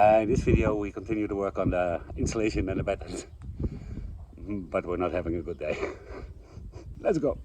In this video we continue to work on the insulation and the battens, but we're not having a good day. Let's go.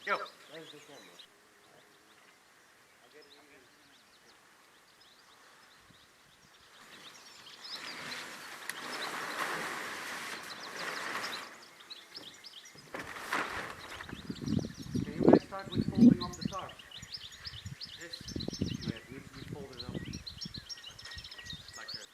Yo, where's the camera? Can you guys start with folding up the tarp? This, yeah, it needs to be folded up. Like that.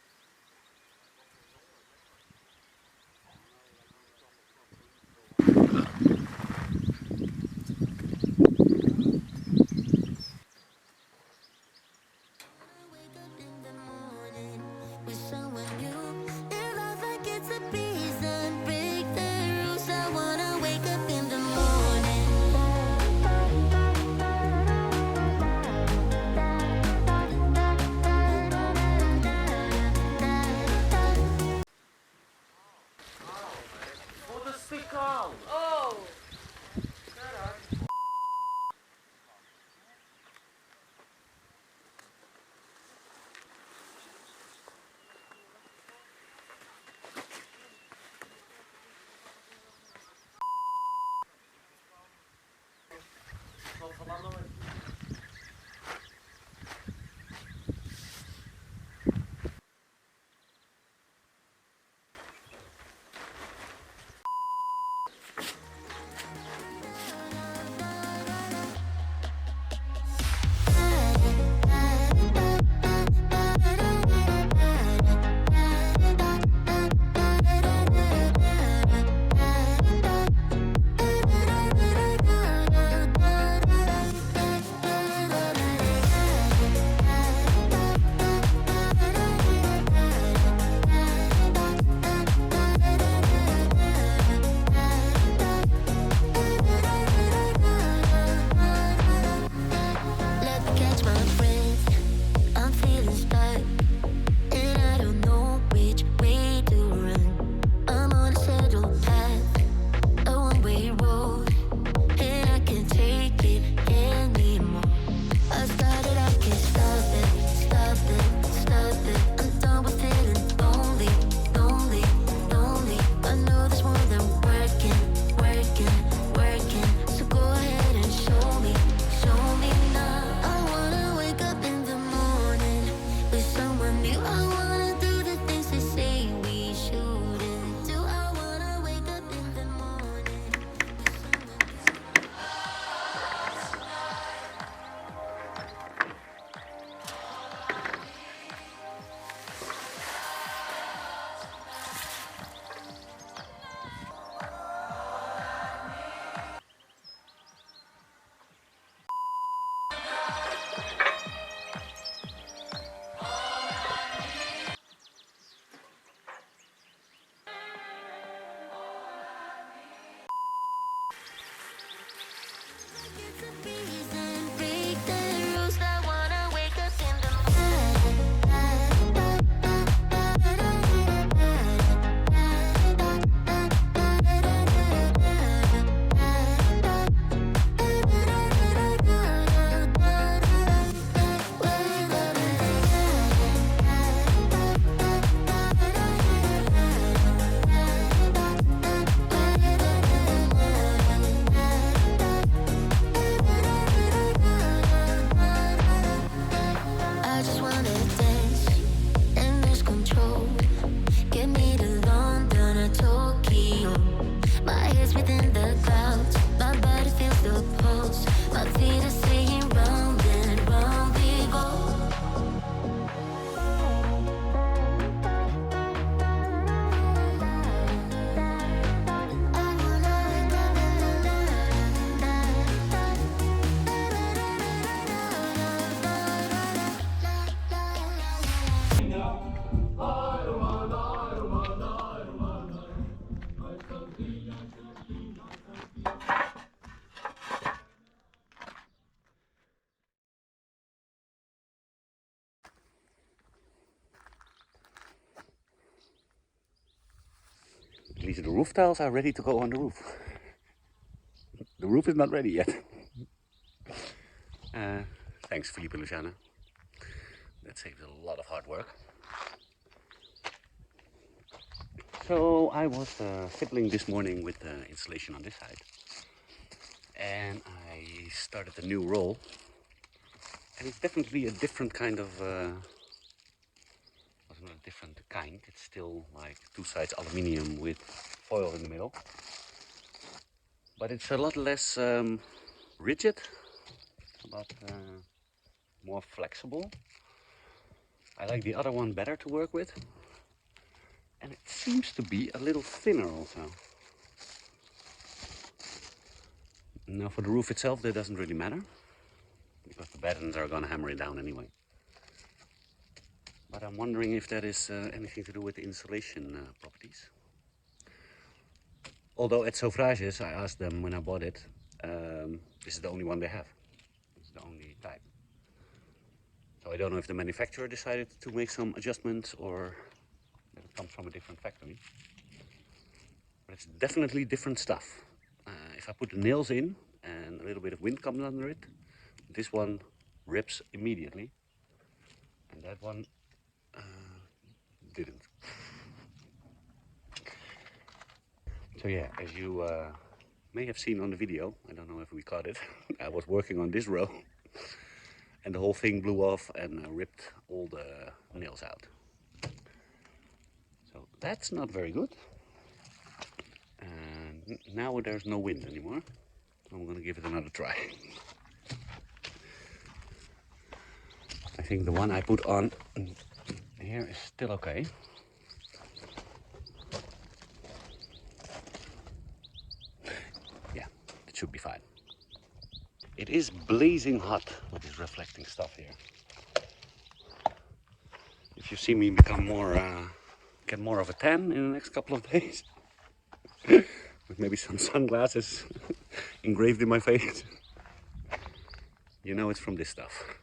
least the roof tiles are ready to go on the roof. The roof is not ready yet. Thanks, Philippe and Luciana. That saves a lot of hard work. So I was fiddling this morning with the installation on this side, and I started a new roll, and it's definitely a different kind of not a different kind. It's still like two sides aluminium with foil in the middle, but it's a lot less rigid, a lot more flexible. I like the other one better to work with, and it seems to be a little thinner also. Now for the roof itself, that doesn't really matter, because the battens are going to hammer it down anyway. But I'm wondering if that is anything to do with the insulation properties. Although at Sofrages, I asked them when I bought it, this is the only one they have. It's the only type. So I don't know if the manufacturer decided to make some adjustments or that it comes from a different factory. But it's definitely different stuff. If I put the nails in and a little bit of wind comes under it, this one rips immediately, and that one didn't. So yeah, as you may have seen on the video, I don't know if we caught it, I was working on this row and the whole thing blew off and ripped all the nails out. So that's not very good. And now there's no wind anymore, so I'm gonna give it another try. I think the one I put on here is still okay. Yeah, it should be fine. It is blazing hot with this reflecting stuff here. If you see me become more, get more of a tan in the next couple of days, with maybe some sunglasses engraved in my face, you know it's from this stuff.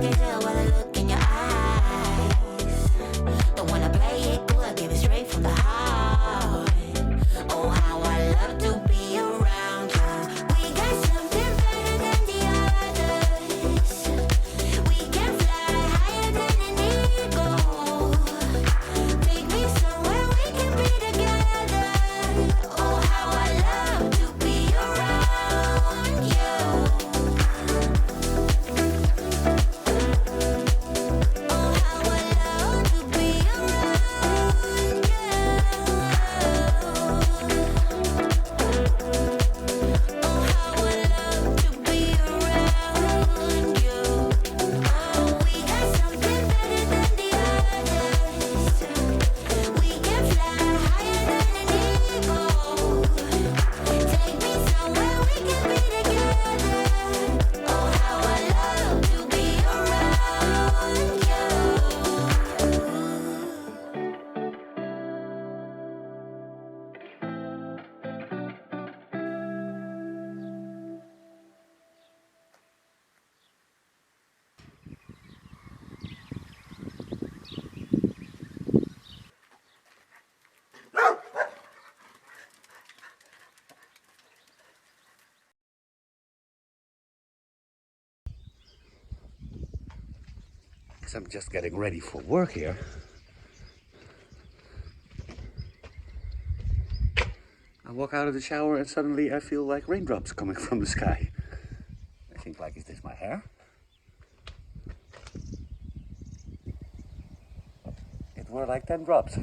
can tell by the look in your eyes. Don't wanna play it cool, I give it straight from the heart. Oh, how I love to be around you. We got something better than the others. We can fly higher than an eagle. Take me somewhere we can be together. Oh, how I love to be around you. Oh, how I love to be around you. Oh, how I love to be around you. Oh, we got something better than the others. We can fly higher than an eagle. Take me somewhere we can be together. Oh, how I love to be around you. Because I'm just getting ready for work here. I walk out of the shower and suddenly I feel like raindrops coming from the sky. I think like, is this my hair? It were like 10 drops.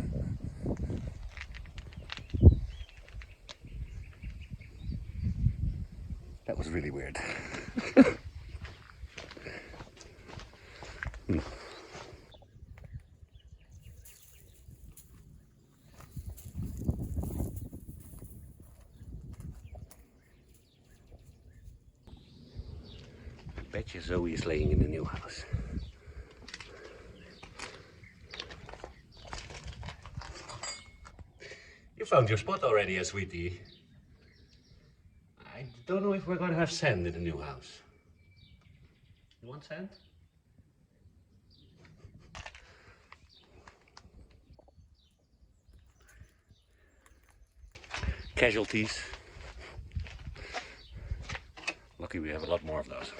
That was really weird. I bet you Zoe is laying in the new house. You found your spot already, sweetie. I don't know if we're going to have sand in the new house. You want sand? Casualties. Lucky we have a lot more of those.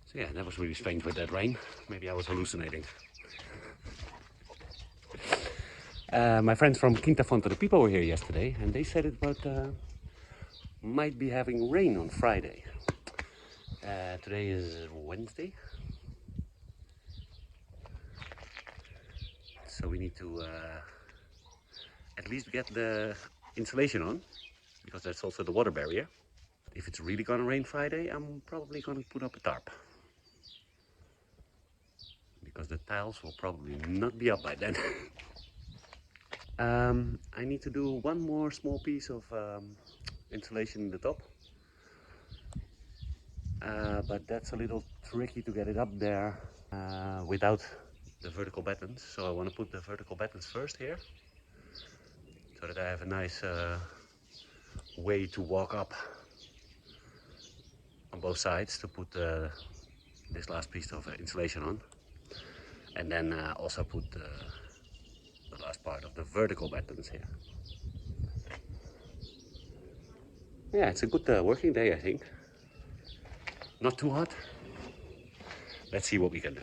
So yeah, that was really strange with that rain. Maybe I was hallucinating. My friends from Quinta Fonte de Pipo were here yesterday and they said it might be having rain on Friday. Today is Wednesday. So we need to at least get the insulation on, because that's also the water barrier. If it's really gonna rain Friday, I'm probably gonna put up a tarp, because the tiles will probably not be up by then. I need to do one more small piece of insulation in the top, but that's a little tricky to get it up there without the vertical battens. So I want to put the vertical battens first here, so that I have a nice way to walk up on both sides to put this last piece of insulation on, and then also put the last part of the vertical battens here. Yeah, it's a good working day, I think. Not too hot. Let's see what we can do.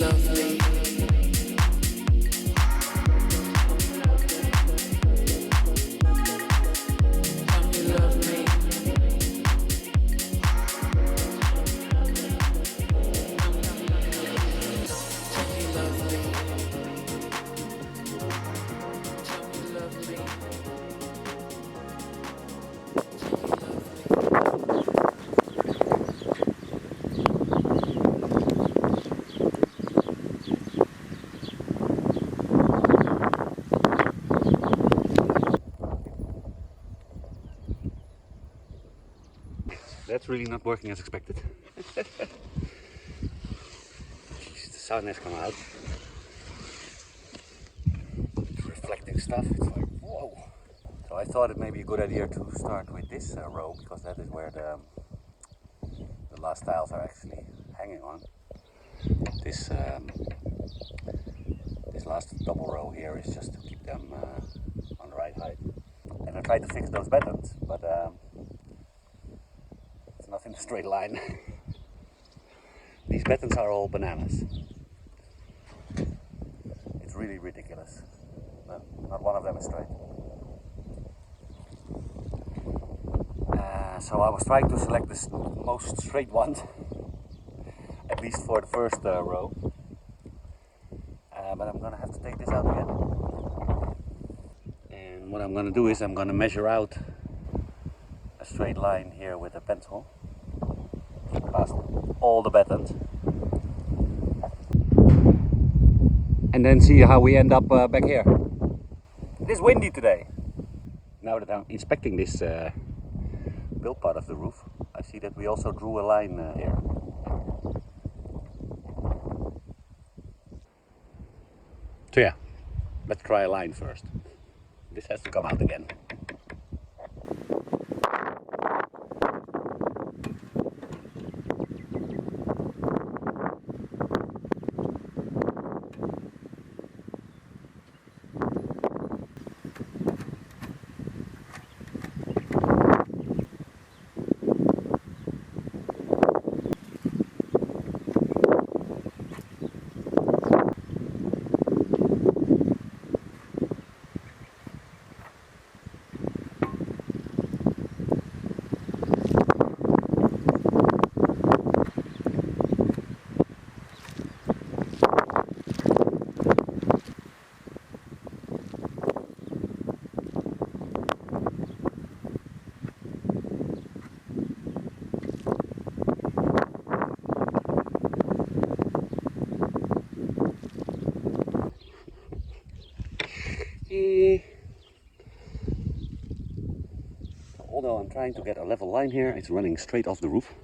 love me. that's really not working as expected. Jeez, the sun has come out. It's reflecting stuff. It's like, whoa. So I thought it may be a good idea to start with this row, because that is where the last tiles are actually hanging on. This last double row here is just to keep them on the right height. And I tried to fix those battens, but it's not in a straight line. These battens are all bananas. It's really ridiculous. Not one of them is straight. So I was trying to select the most straight one, at least for the first row. But I'm gonna have to take this out again. And what I'm gonna do is I'm gonna measure out a straight line here with a pencil past all the battens, and then see how we end up back here. It is windy today. Now that I'm inspecting this built part of the roof, I see that we also drew a line here. So yeah, let's try a line first. This has to come out again. Although I'm trying to get a level line here, it's running straight off the roof.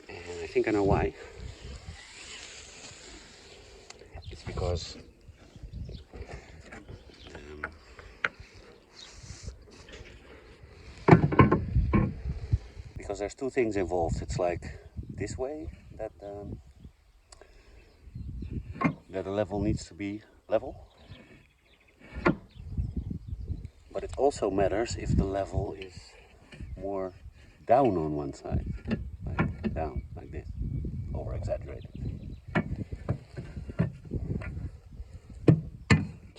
And I think I know why. It's because there's two things involved. It's like this way that the level needs to be level. But it also matters if the level is more down on one side, like down, like this, over exaggerated.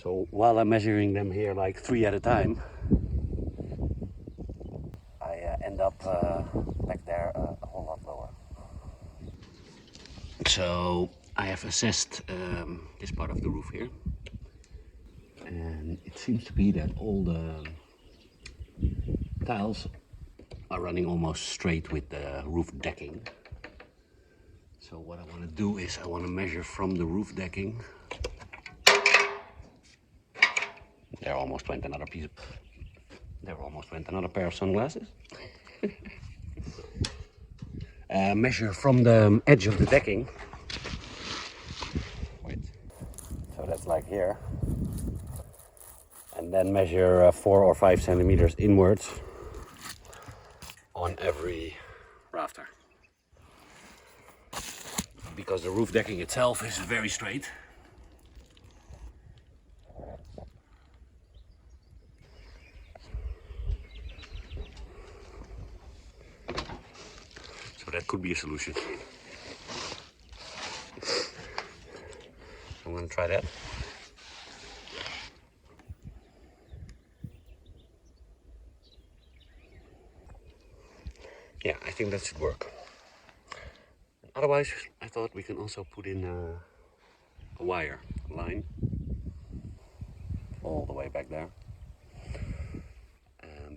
So while I'm measuring them here like 3 at a time, I end up back there a whole lot lower. So I have assessed this part of the roof here. And it seems to be that all the tiles are running almost straight with the roof decking. So what I want to do is I want to measure from the roof decking. There almost went another pair of sunglasses. Measure from the edge of the decking. Wait. So that's like here. And then measure 4 or 5 centimeters inwards on every rafter. Because the roof decking itself is very straight. So that could be a solution. I'm going to try that. Yeah, I think that should work. Otherwise, I thought we can also put in a wire line all the way back there.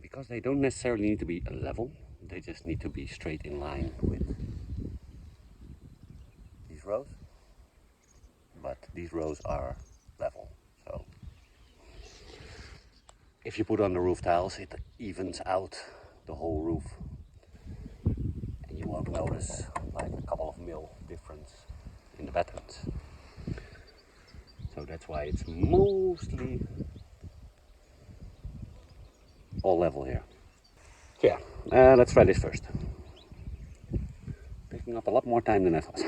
Because they don't necessarily need to be level, they just need to be straight in line with these rows. But these rows are level, so if you put on the roof tiles, it evens out the whole roof notice like a couple of mil difference in the battens. So that's why it's mostly all level here. So yeah, let's try this first. Taking up a lot more time than I thought.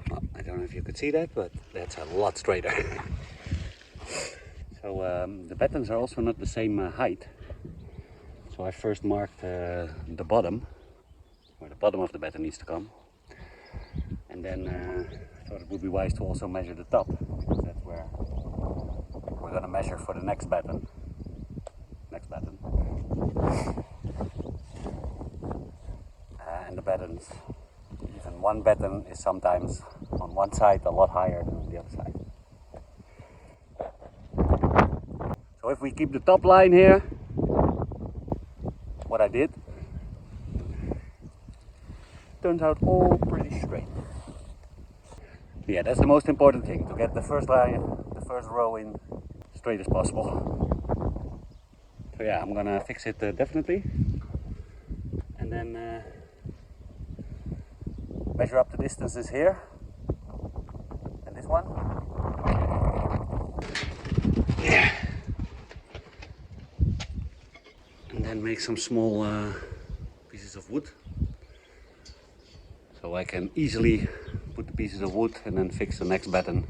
Well, I don't know if you could see that, but that's a lot straighter. So the battens are also not the same height. So I first marked the bottom, where the bottom of the batten needs to come. And then I thought it would be wise to also measure the top, because that's where we're going to measure for the next batten. And the battens, even one batten is sometimes on one side a lot higher than on the other side. So if we keep the top line here, what I did, turns out all pretty straight. Yeah, that's the most important thing, to get the first line, the first row in straight as possible. So yeah, I'm gonna fix it definitely, and then measure up the distances here and this one. Yeah. And then make some small pieces of wood, so I can easily put the pieces of wood and then fix the next batten,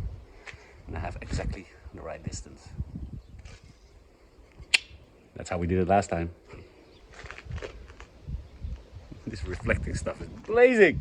and I have exactly the right distance. That's how we did it last time. This reflecting stuff is blazing!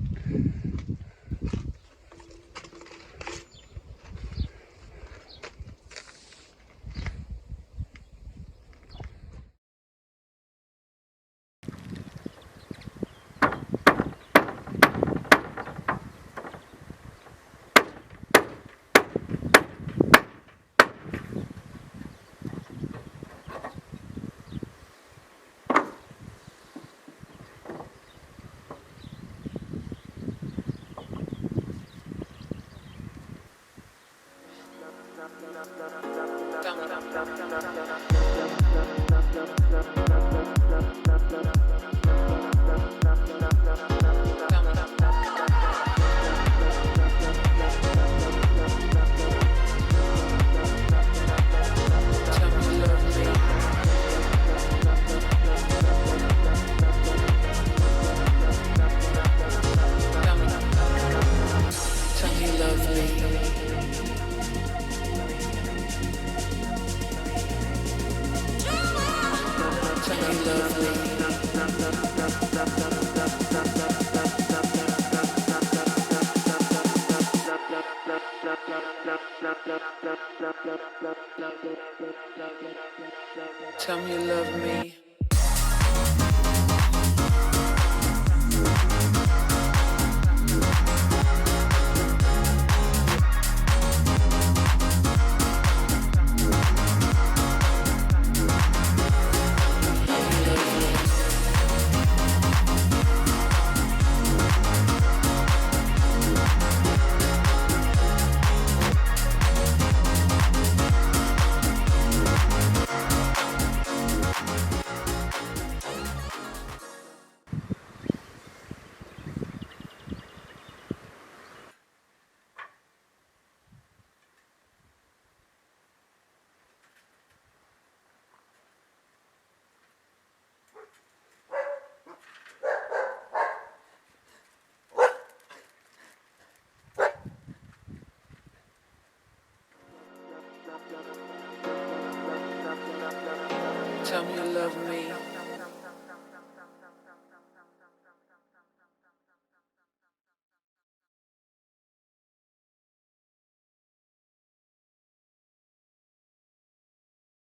Tell me you love me.